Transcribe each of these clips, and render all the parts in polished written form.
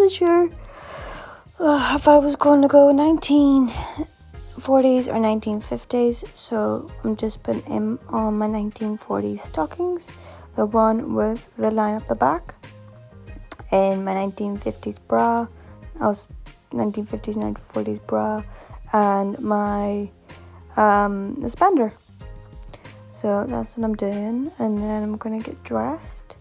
wasn't sure if I was going to go 1940s or 1950s, so I'm just putting in on my 1940s stockings, the one with the line at the back, and my 1950s bra, 1950s, 1940s bra, and my suspender. So that's what I'm doing, and then I'm gonna get dressed.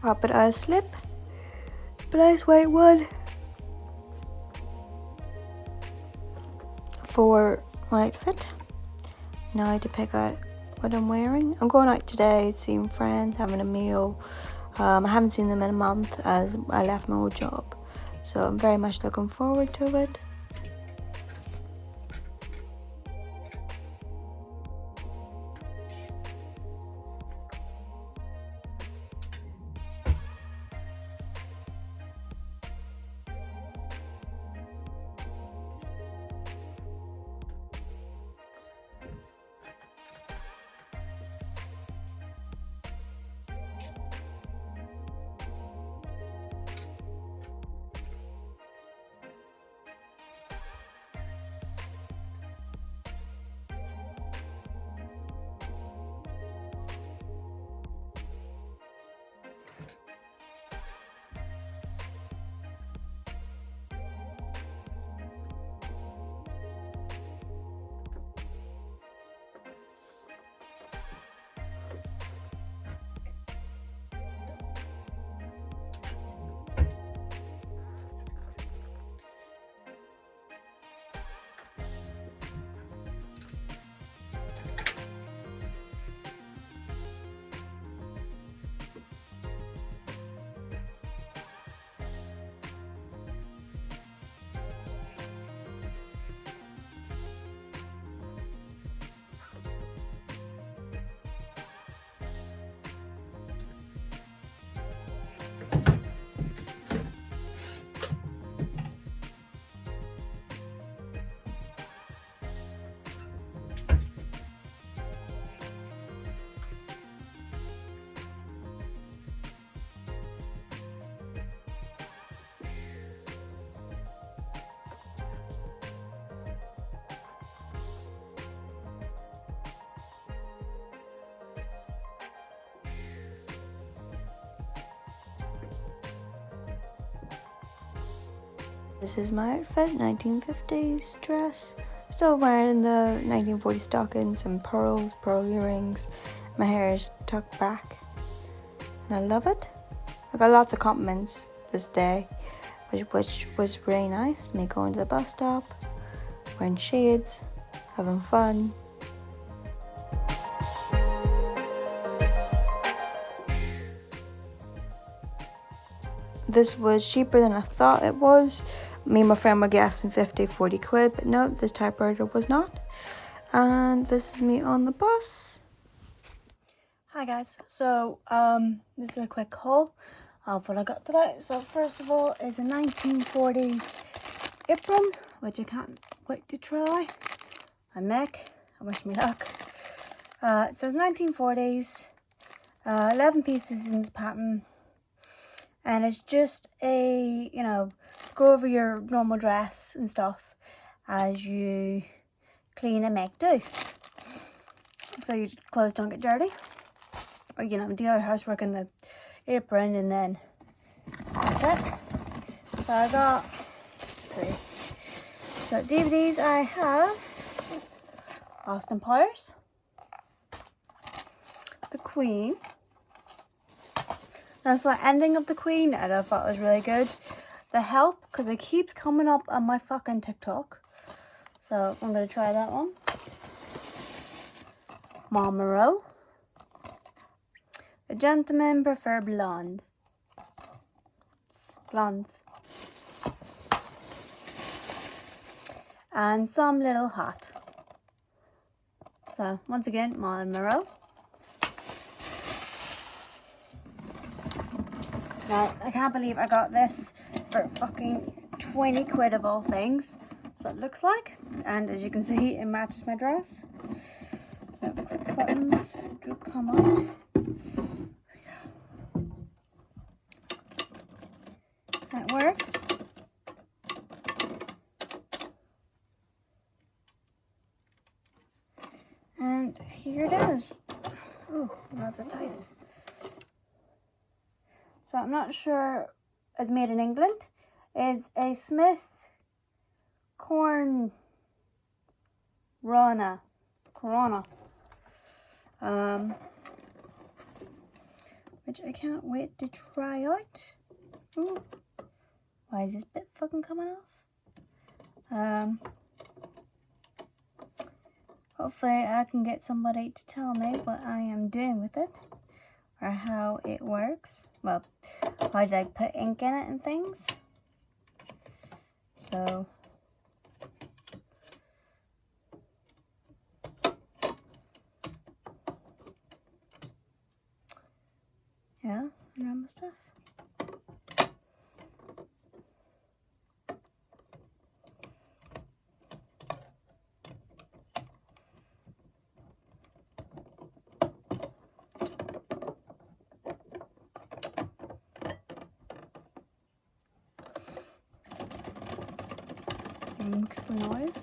Pop it out a slip, nice white one for my outfit. Now I have to pick out what I'm wearing. I'm going out today, seeing friends, having a meal. I haven't seen them in a month as I left my old job, so I'm very much looking forward to it. This is my outfit, 1950s dress. Still wearing the 1940s stockings and pearl earrings. My hair is tucked back and I love it. I got lots of compliments this day, which was really nice. Me going to the bus stop, wearing shades, having fun. This was cheaper than I thought it was. Me and my friend were guessing 40 quid, but no, this typewriter was not. And this is me on the bus. Hi guys, so this is a quick haul of what I got today. So first of all is a 1940s apron, which I can't wait to try and make. I wish me luck. It says 1940s, 11 pieces in this pattern. And it's just a, you know, go over your normal dress and stuff as you clean and make do. So your clothes don't get dirty. Or, you know, do your housework in the apron, and then that's it. So I got, let's see. So DVDs I have Austin Powers, The Queen. That's the ending of The Queen, and I thought it was really good. The Help, because it keeps coming up on my fucking TikTok. So I'm going to try that one. Marlboro. The Gentlemen Prefer Blonde. Blondes. And Some Little Hot. So once again, Marlboro. Now, I can't believe I got this for fucking 20 quid of all things. That's what it looks like. And as you can see, it matches my dress. So the buttons do come out. That works. And here it is. Oh, that's a tight. So I'm not sure it's made in England. It's a Smith Corona, which I can't wait to try out. Ooh. Why is this bit fucking coming off? Hopefully I can get somebody to tell me what I am doing with it, or how it works. Well, how do I put ink in it and things? So yeah, normal stuff. Makes the noise.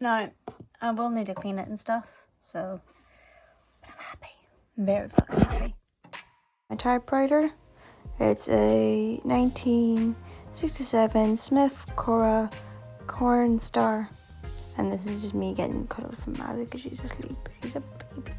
Now, I will need to clean it and stuff, so, but I'm happy. I'm very fucking happy. My typewriter, it's a 1967 Smith Corn Star, and this is just me getting cuddled from Maddie because she's asleep. She's a baby.